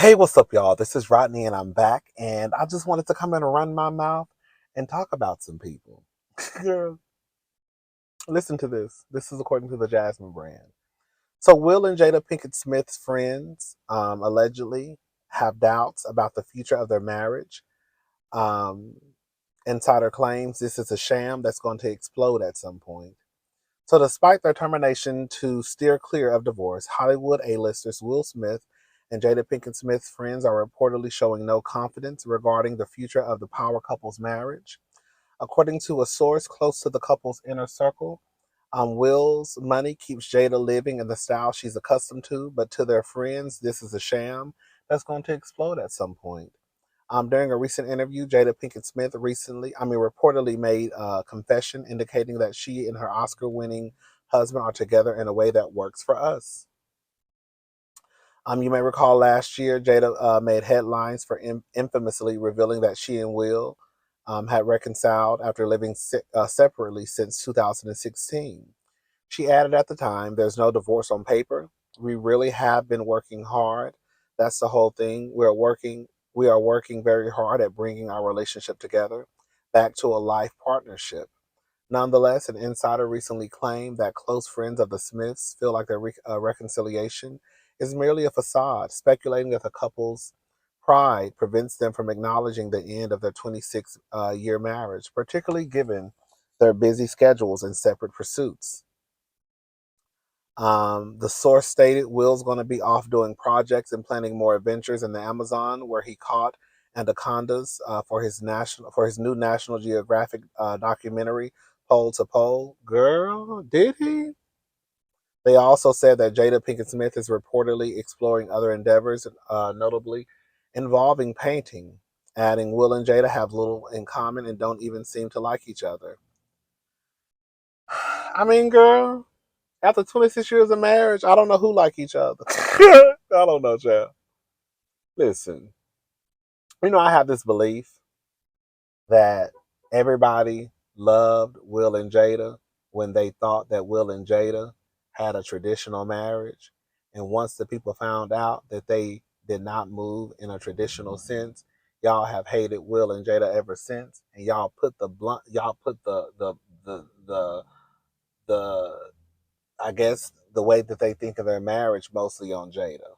Hey, what's up, y'all? This is Rodney, and I'm back. And I just wanted to come in and run my mouth and talk about some people. Girl, listen to this. This is according to the Jasmine brand. So, Will and Jada Pinkett Smith's friends allegedly have doubts about the future of their marriage. Um, Insider claims this is a sham that's going to explode at some point. So, despite their termination to steer clear of divorce, Hollywood A-listers Will Smith and Jada Pinkett Smith's friends are reportedly showing no confidence regarding the future of the power couple's marriage. According to a source close to the couple's inner circle, Will's money keeps Jada living in the style she's accustomed to, but to their friends, this is a sham that's going to explode at some point. During a recent interview, Jada Pinkett Smith reportedly made a confession indicating that she and her Oscar winning husband are together in a way that works for us. You may recall last year, Jada made headlines for infamously revealing that she and Will had reconciled after living separately since 2016. She added at the time, "There's no divorce on paper. We really have been working hard. That's the whole thing. We are working very hard at bringing our relationship together back to a life partnership." Nonetheless, an insider recently claimed that close friends of the Smiths feel like their reconciliation is merely a facade, speculating that the couple's pride prevents them from acknowledging the end of their 26-year marriage, particularly given their busy schedules and separate pursuits. The source stated Will's going to be off doing projects and planning more adventures in the Amazon, where he caught anacondas for his new National Geographic documentary, Pole to Pole. Girl, did he? They also said that Jada Pinkett Smith is reportedly exploring other endeavors, notably involving painting, adding Will and Jada have little in common and don't even seem to like each other. I mean, girl, after 26 years of marriage, I don't know who like each other. I don't know, child. Listen, I have this belief that everybody loved Will and Jada when they thought that Will and Jada had a traditional marriage. And once the people found out that they did not move in a traditional sense, y'all have hated Will and Jada ever since. And y'all put the the I guess the way that they think of their marriage mostly on Jada.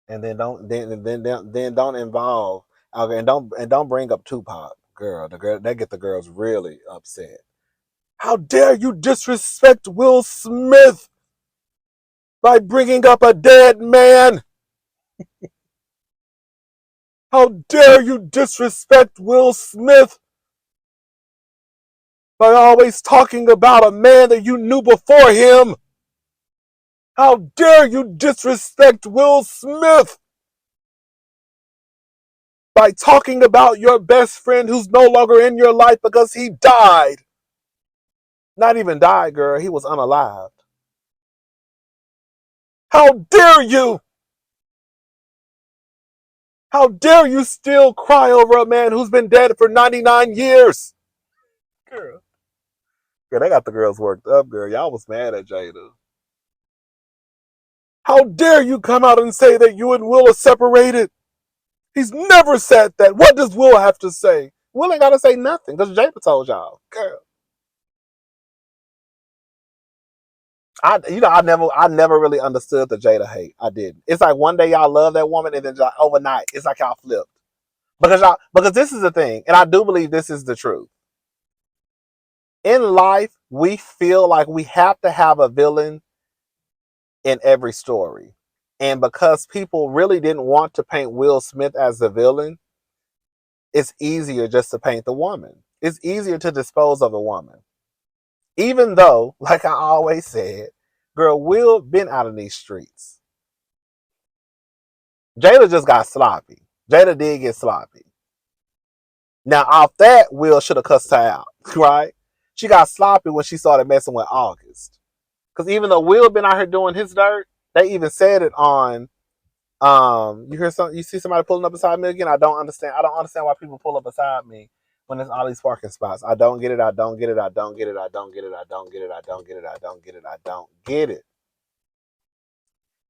And then don't involve okay, and don't bring up Tupac, girl. The girl that get the girls really upset. How dare you disrespect Will Smith by bringing up a dead man? How dare you disrespect Will Smith by always talking about a man that you knew before him? How dare you disrespect Will Smith by talking about your best friend who's no longer in your life because he died? Not even died, girl. He was unalived. How dare you? How dare you still cry over a man who's been dead for 99 years? Girl. Girl, they got the girls worked up, girl. Y'all was mad at Jada. How dare you come out and say that you and Will are separated? He's never said that. What does Will have to say? Will ain't got to say nothing because Jada told y'all. Girl. I never really understood the Jada hate. I didn't. It's like one day y'all love that woman and then overnight it's like y'all flipped. Because this is the thing, and I do believe this is the truth. In life, we feel like we have to have a villain in every story. And because people really didn't want to paint Will Smith as the villain, it's easier just to paint the woman. It's easier to dispose of the woman. Even though, like I always said, girl, Will been out in these streets. Jada just got sloppy. Jada did get sloppy. Now, off that, Will should have cussed her out, right? She got sloppy when she started messing with August. Because even though Will been out here doing his dirt, they even said it on. You see somebody pulling up beside me again. I don't understand. I don't understand why people pull up beside me when there's all these parking spots. I don't get it. I don't get it. I don't get it. I don't get it. I don't get it. I don't get it. I don't get it. I don't get it.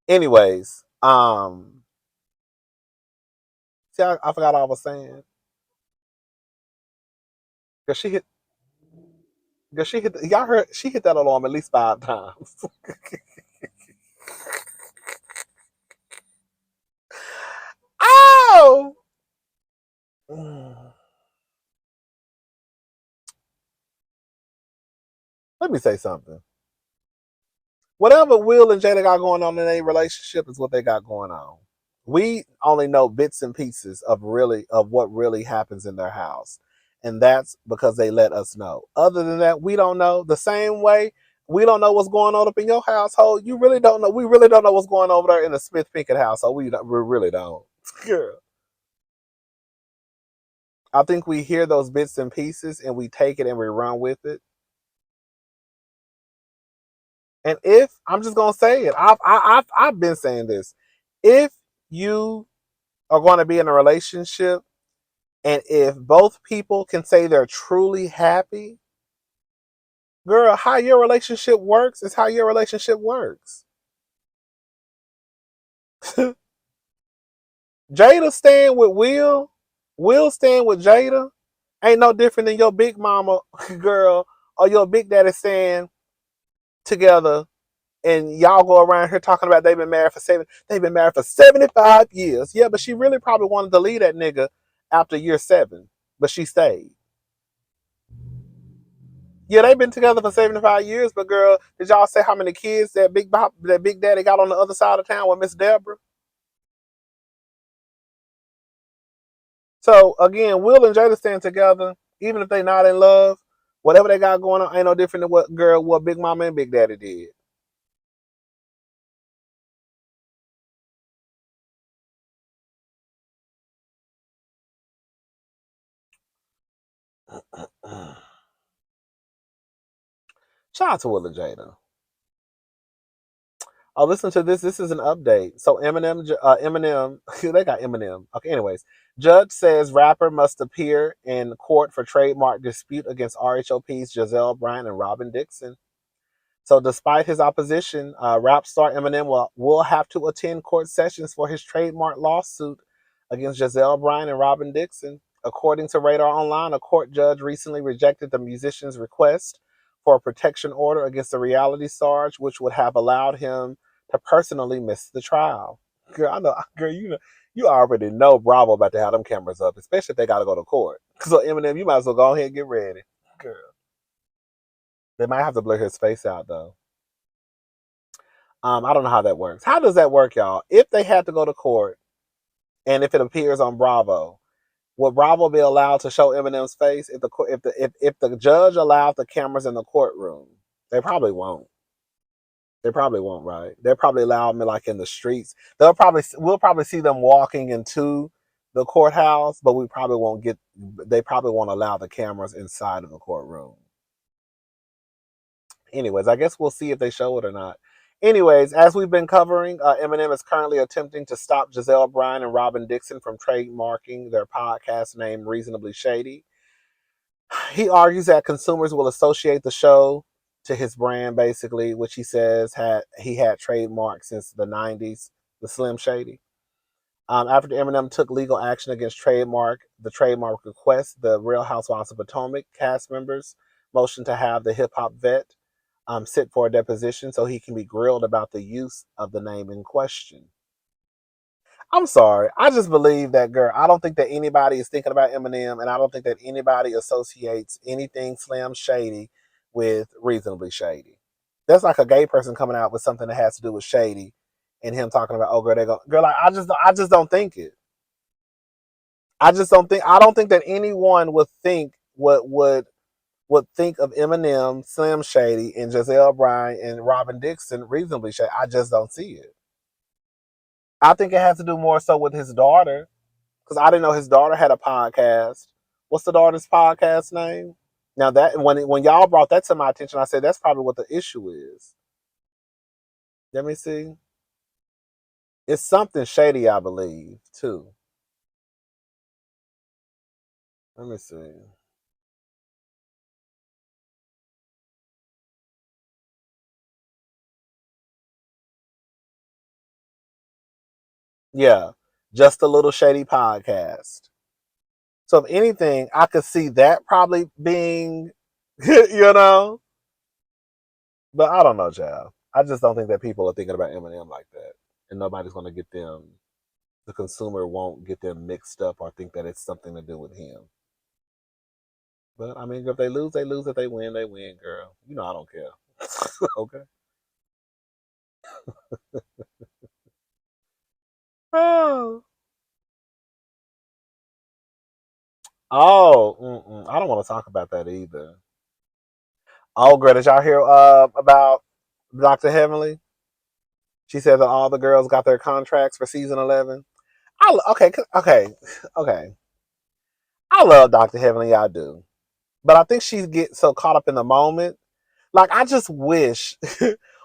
Anyways, see, I forgot all I was saying. Cause she hit, cause she hit. Y'all heard she hit that alarm at least 5 times. Oh. Let me say something. Whatever Will and Jada got going on in their relationship is what they got going on. We only know bits and pieces of what really happens in their house. And that's because they let us know. Other than that, we don't know. The same way we don't know what's going on up in your household. You really don't know. We really don't know what's going on over there in the Smith Pinkett household. We really don't. Girl. I think we hear those bits and pieces and we take it and we run with it. And if I'm just gonna say it, I've been saying this. If you are going to be in a relationship, and if both people can say they're truly happy, girl, how your relationship works is how your relationship works. Jada staying with Will staying with Jada, ain't no different than your big mama, girl, or your big daddy staying together. And y'all go around here talking about they've been married for 75 years. Yeah, but she really probably wanted to leave that nigga after year 7, but she stayed. Yeah, they've been together for 75 years, but girl, did y'all say how many kids that Big Daddy got on the other side of town with Miss Deborah? So again, Will and Jada stand together, even if they not in love. Whatever they got going on ain't no different than what Big Mama and Big Daddy did. Shout out to Will and Jada. Oh, listen to this. This is an update. So Eminem, they got Eminem. Okay, anyways, judge says rapper must appear in court for trademark dispute against RHOP's Gizelle Bryant and Robyn Dixon. So, despite his opposition, rap star Eminem will have to attend court sessions for his trademark lawsuit against Gizelle Bryant and Robyn Dixon. According to Radar Online, a court judge recently rejected the musician's request for a protection order against the reality stars, which would have allowed him to personally miss the trial. Girl, I know, girl, you already know Bravo about to have them cameras up, especially if they got to go to court. So, Eminem, you might as well go ahead and get ready. Girl, they might have to blur his face out though. I don't know how that works. How does that work, y'all? If they had to go to court and if it appears on Bravo, would Bravo be allowed to show Eminem's face if the judge allowed the cameras in the courtroom? They probably won't. They probably won't, right? They'll probably allow them like in the streets. We'll probably see them walking into the courthouse, but we probably won't get. They probably won't allow the cameras inside of the courtroom. Anyways, I guess we'll see if they show it or not. Anyways, as we've been covering, Eminem is currently attempting to stop Gizelle Bryant and Robyn Dixon from trademarking their podcast name Reasonably Shady. He argues that consumers will associate the show to his brand, basically, which he says he had trademarked since the 90s, the Slim Shady. After Eminem took legal action against the trademark request, the Real Housewives of Potomac cast members motioned to have the hip hop vet sit for a deposition so he can be grilled about the use of the name in question. I'm sorry. I just believe that, girl. I don't think that anybody is thinking about Eminem, and I don't think that anybody associates anything Slim Shady with Reasonably Shady. That's like a gay person coming out with something that has to do with Shady, and him talking about, oh, girl, they go, girl. Like, I just don't think it. I just don't think. I don't think that anyone would think would think of Eminem, Slim Shady, and Gizelle Bryant and Robyn Dixon Reasonably Shady. I just don't see it. I think it has to do more so with his daughter, because I didn't know his daughter had a podcast. What's the daughter's podcast name? Now that when y'all brought that to my attention, I said that's probably what the issue is. Let me see. It's something shady, I believe, too. Let me see. Yeah, just a little shady podcast. So if anything, I could see that probably being, you know, but I don't know, child. I just don't think that people are thinking about Eminem like that, and nobody's going to get them. The consumer won't get them mixed up or think that it's something to do with him. But I mean, if they lose, they lose. If they win, they win, girl. You know, I don't care. Okay. Oh, I don't want to talk about that either. Oh, girl, did y'all hear about Dr. Heavenly? She said that all the girls got their contracts for season 11. Okay. I love Dr. Heavenly, I do, but I think she gets so caught up in the moment. Like, I just wish.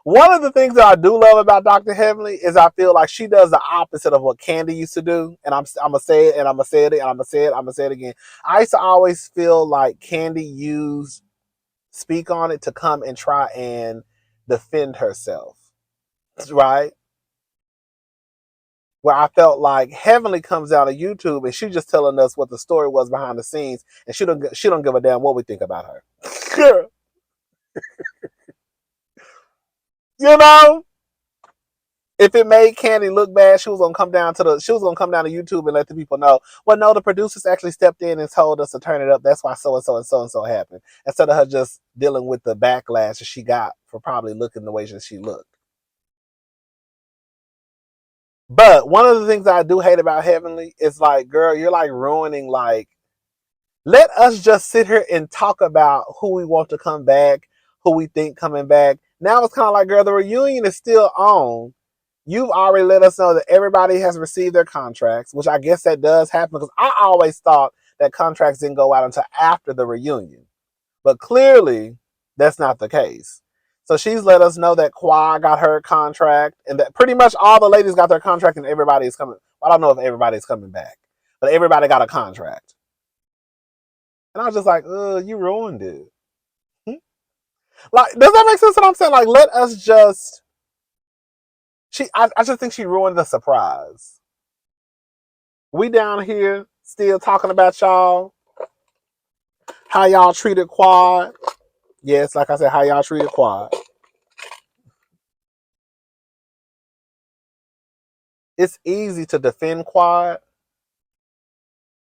One of the things that I do love about Dr. Heavenly is I feel like she does the opposite of what Candy used to do. And I'm gonna say it, and I'm gonna say it, and I'm gonna say it, I'm gonna say it again. I used to always feel like Candy used Speak on It to come and try and defend herself, right? Where I felt like Heavenly comes out of YouTube and she just telling us what the story was behind the scenes, and she don't give a damn what we think about her. You know, if it made Candy look bad, she was gonna come down to YouTube and let the people know. Well, no, the producers actually stepped in and told us to turn it up. That's why so and so and so and so happened. Instead of her just dealing with the backlash that she got for probably looking the way that she looked. But one of the things I do hate about Heavenly is like, girl, you're like ruining like, let us just sit here and talk about who we want to come back, who we think coming back. Now it's kind of like, girl, the reunion is still on. You've already let us know that everybody has received their contracts, which I guess that does happen because I always thought that contracts didn't go out until after the reunion. But clearly, that's not the case. So she's let us know that Qua got her contract and that pretty much all the ladies got their contract and everybody is coming. I don't know if everybody's coming back, but everybody got a contract. And I was just like, you ruined it. Like, does that make sense what I'm saying? Like, let us just. I just think she ruined the surprise. We down here still talking about y'all, how y'all treated Quad. Yes, like I said, how y'all treated Quad. It's easy to defend Quad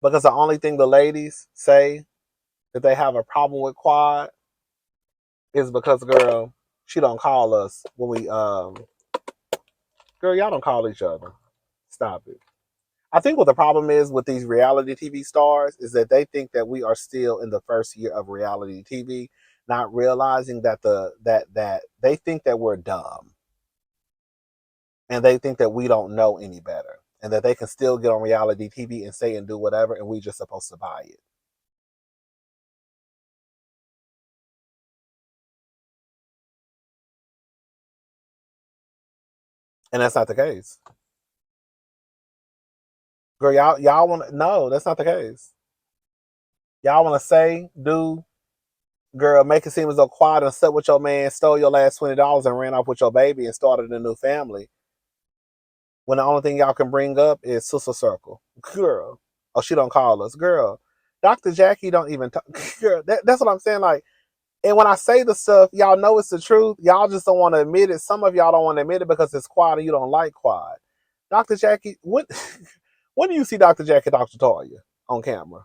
because the only thing the ladies say that they have a problem with Quad is because, girl, she don't call us when we girl, y'all don't call each other. Stop it. I think what the problem is with these reality TV stars is that they think that we are still in the first year of reality TV, not realizing that that they think that we're dumb and they think that we don't know any better and that they can still get on reality TV and say and do whatever and we just supposed to buy it. And that's not the case. Girl, y'all want to no, that's not the case. Y'all want to say, do, girl, make it seem as though Quad and slept with your man, stole your last $20 and ran off with your baby and started a new family. When the only thing y'all can bring up is Sister Circle. Girl. Oh, she don't call us. Girl. Dr. Jackie don't even talk. Girl, that's what I'm saying. Like, and when I say the stuff, y'all know it's the truth. Y'all just don't want to admit it. Some of y'all don't want to admit it because it's Quad and you don't like Quad. Dr. Jackie, when do you see Dr. Jackie talk to Toya on camera?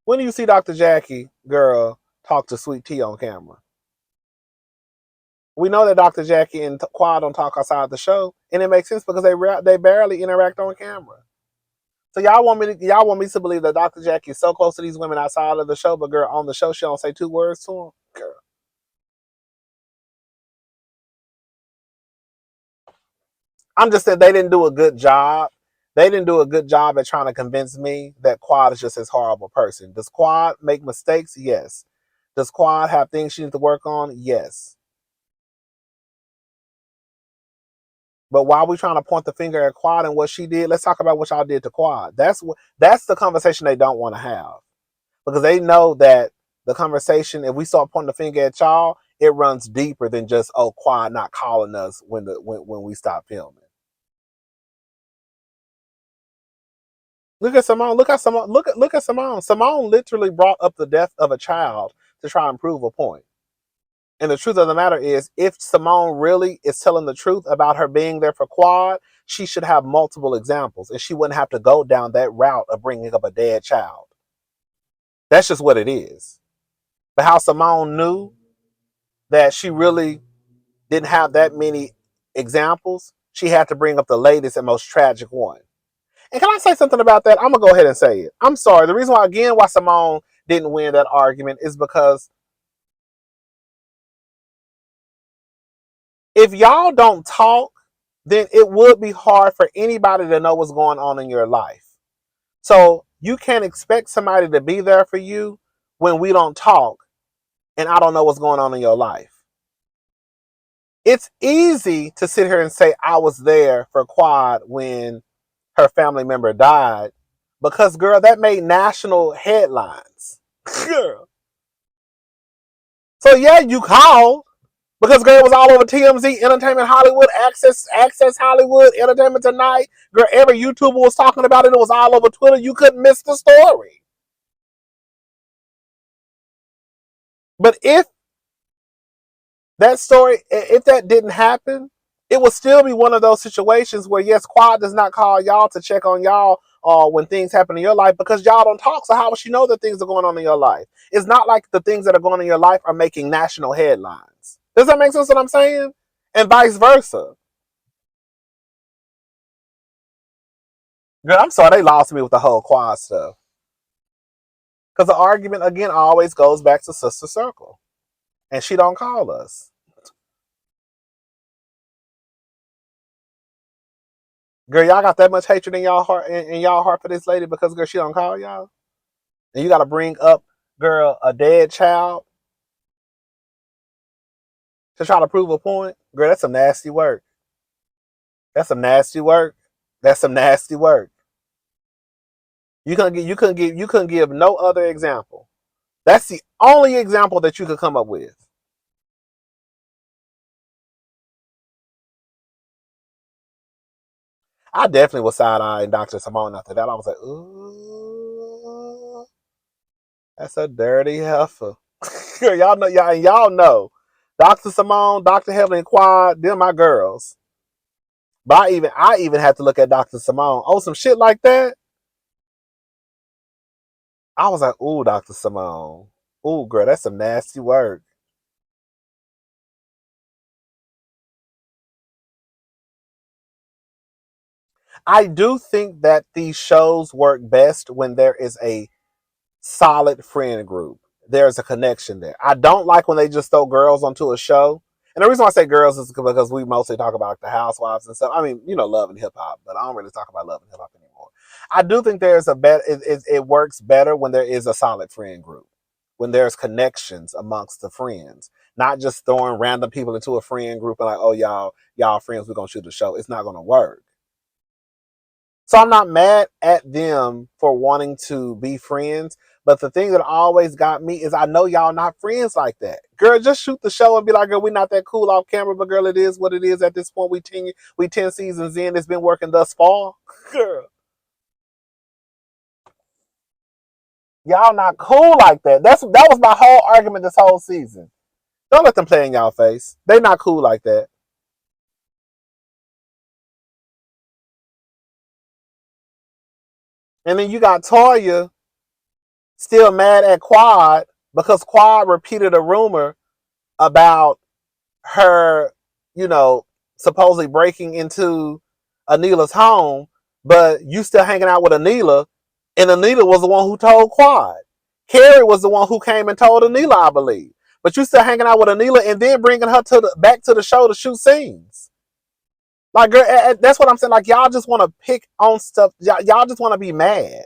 When do you see Dr. Jackie, girl, talk to Sweet Tea on camera? We know that Dr. Jackie and Quad don't talk outside the show, and it makes sense because they barely interact on camera. So y'all want me to believe that Dr. Jackie is so close to these women outside of the show, but girl, on the show she don't say two words to them. Girl, I'm just saying they didn't do a good job. They didn't do a good job at trying to convince me that Quad is just this horrible person. Does Quad make mistakes? Yes. Does Quad have things she needs to work on? Yes. But while we trying to point the finger at Quad and what she did, let's talk about what y'all did to Quad. That's the conversation they don't want to have because they know that the conversation, if we start pointing the finger at y'all, it runs deeper than just Quad not calling us when we stop filming. Look at Simone. Look at Simone. Look at Simone. Simone literally brought up the death of a child to try and prove a point. And the truth of the matter is, if Simone really is telling the truth about her being there for Quad, she should have multiple examples, and she wouldn't have to go down that route of bringing up a dead child. That's just what it is. But how Simone knew that she really didn't have that many examples, she had to bring up the latest and most tragic one. And can I say something about that? I'm going to go ahead and say it. I'm sorry. The reason why Simone didn't win that argument is because if y'all don't talk, then it would be hard for anybody to know what's going on in your life. So you can't expect somebody to be there for you when we don't talk and I don't know what's going on in your life. It's easy to sit here and say I was there for Quad when her family member died because, girl, that made national headlines. Girl. So, yeah, you called because, girl, it was all over TMZ, Entertainment Hollywood, Access Hollywood, Entertainment Tonight. Girl, every YouTuber was talking about it. It was all over Twitter. You couldn't miss the story. But if that story, if that didn't happen, it would still be one of those situations where, yes, Quad does not call y'all to check on y'all when things happen in your life because y'all don't talk. So how would she know that things are going on in your life? It's not like the things that are going on in your life are making national headlines. Does that make sense what I'm saying? And vice versa. Girl, I'm sorry they lost me with the whole Quad stuff. Because the argument, again, always goes back to Sister Circle. And she don't call us. Girl, y'all got that much hatred in y'all heart for this lady because, girl, she don't call y'all? And you got to bring up, girl, a dead child to try to prove a point? Girl, that's some nasty work. That's some nasty work. That's some nasty work. You couldn't give no other example. That's the only example that you could come up with. I definitely was side-eyeing Dr. Simone after that. I was like, ooh, that's a dirty heifer. y'all know. Dr. Simone, Dr. Heaven, and Quad, they're my girls. But I even had to look at Dr. Simone. Oh, some shit like that. I was like, ooh, Dr. Simone. Ooh, girl, that's some nasty work. I do think that these shows work best when there is a solid friend group. There's a connection there. I don't like when they just throw girls onto a show. And the reason why I say girls is because we mostly talk about the housewives and stuff. I mean, love and hip hop, but I don't really talk about love and hip hop anymore. I do think there's a better. It works better when there is a solid friend group, when there's connections amongst the friends, not just throwing random people into a friend group and like, oh y'all friends, we're gonna shoot the show. It's not gonna work. So I'm not mad at them for wanting to be friends. But the thing that always got me is I know y'all not friends like that. Girl, just shoot the show and be like, girl, we're not that cool off camera, but girl, it is what it is at this point. We 10 seasons in. It's been working thus far. Girl. Y'all not cool like that. That was my whole argument this whole season. Don't let them play in y'all face. They not cool like that. And then you got Toya still mad at Quad because Quad repeated a rumor about her, supposedly breaking into Anila's home, but you still hanging out with Anila, and Anila was the one who told Quad. Carrie was the one who came and told Anila, I believe. But you still hanging out with Anila and then bringing her back to the show to shoot scenes. Like, girl, that's what I'm saying. Like, y'all just want to pick on stuff. Y'all just want to be mad.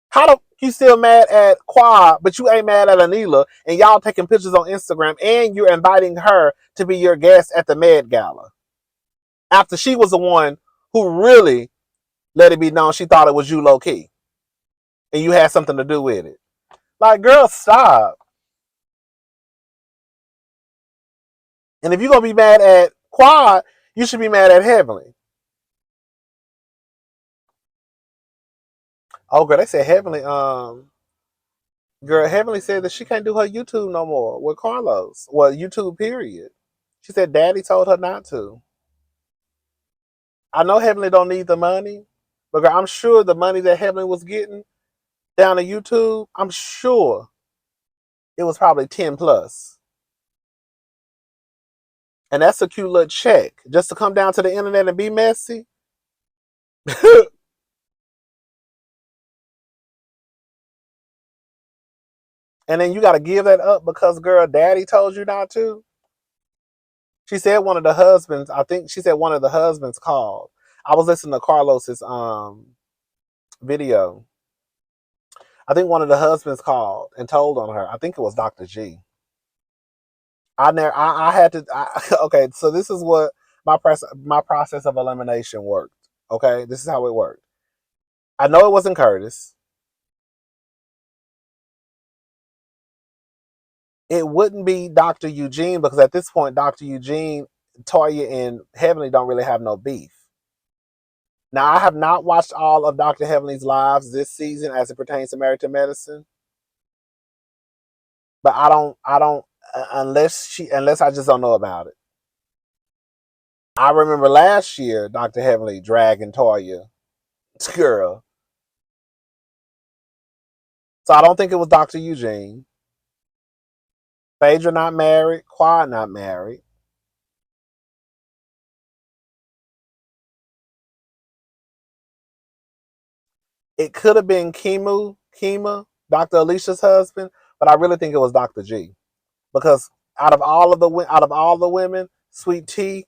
How do you still mad at Quad, but you ain't mad at Anila, and y'all taking pictures on Instagram, and you're inviting her to be your guest at the Med Gala after she was the one who really let it be known she thought it was you low key, and you had something to do with it. Like, girl, stop. And if you're gonna be mad at Quad, you should be mad at Heavenly. Oh, girl, they said Heavenly. Girl, Heavenly said that she can't do her YouTube no more with Carlos. Well, YouTube period. She said Daddy told her not to. I know Heavenly don't need the money, but girl, I'm sure the money that Heavenly was getting down to YouTube, I'm sure it was probably 10 plus. And that's a cute little check just to come down to the internet and be messy. And then you got to give that up because, girl, Daddy told you not to. She said one of the husbands, I think she said one of the husbands called. I was listening to Carlos's video. I think one of the husbands called and told on her. I think it was Dr. G. I had to. Okay, so this is what my process of elimination worked. Okay, this is how it worked. I know it wasn't Curtis. It wouldn't be Dr. Eugene because at this point, Dr. Eugene, Toya, and Heavenly don't really have no beef. Now, I have not watched all of Dr. Heavenly's lives this season as it pertains to Married to Medicine, but I don't, unless I just don't know about it. I remember last year, Dr. Heavenly dragging Toya, girl. So I don't think it was Dr. Eugene. Phaedra not married, Quad not married. It could have been Kima, Dr. Alicia's husband, but I really think it was Dr. G. Because out of all the women, Sweet Tea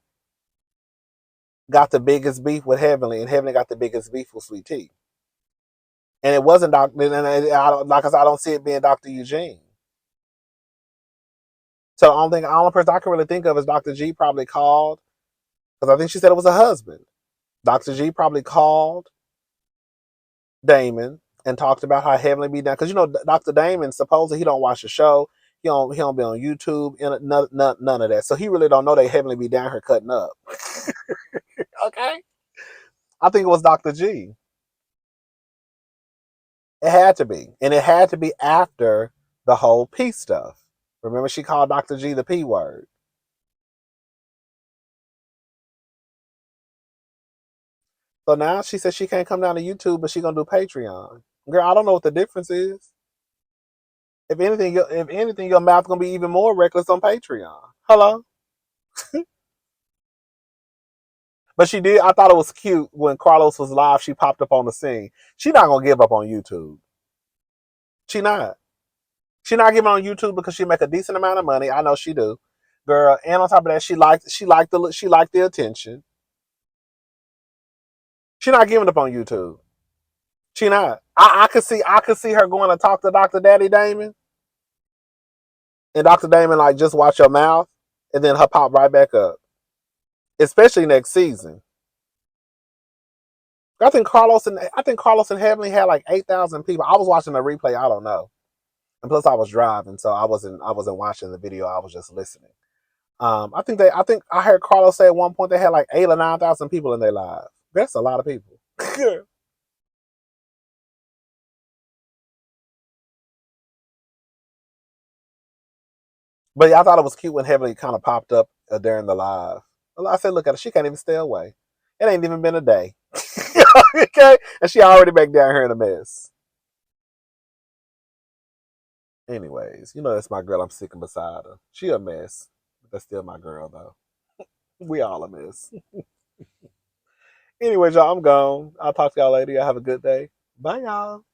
got the biggest beef with Heavenly, and Heavenly got the biggest beef with Sweet Tea. And it wasn't Doctor. And like I said, I don't see it being Dr. Eugene. So the only person I can really think of is Dr. G probably called because I think she said it was a husband. Dr. G probably called Damon and talked about how Heavenly be done because Dr. Damon supposedly he don't watch the show. He don't be on YouTube and none of that. So he really don't know they Heavenly be down here cutting up. Okay. I think it was Dr. G. It had to be. And it had to be after the whole P stuff. Remember she called Dr. G the P word. So now she says she can't come down to YouTube, but she gonna do Patreon. Girl, I don't know what the difference is. If anything, your mouth gonna be even more reckless on Patreon. Hello? But she did. I thought it was cute when Carlos was live. She popped up on the scene. She not gonna give up on YouTube. She not. She not giving on YouTube because she make a decent amount of money. I know she do, girl. And on top of that, she liked the attention. She not giving up on YouTube. She not. I could see her going to talk to Dr. Daddy Damon, and Dr. Damon like just watch your mouth, and then her pop right back up. Especially next season. I think Carlos and Heavenly had like 8,000 people. I was watching the replay. I don't know, and plus I was driving, so I wasn't watching the video. I was just listening. I think I heard Carlos say at one point they had like 8 or 9,000 people in their live. That's a lot of people. But yeah, I thought it was cute when Heavenly kind of popped up during the live. I said, look at her. She can't even stay away. It ain't even been a day. Okay? And she already back down here in a mess. Anyways, that's my girl. I'm sitting beside her. She a mess. But that's still my girl, though. We all a mess. Anyways, y'all, I'm gone. I'll talk to y'all later. Y'all have a good day. Bye, y'all.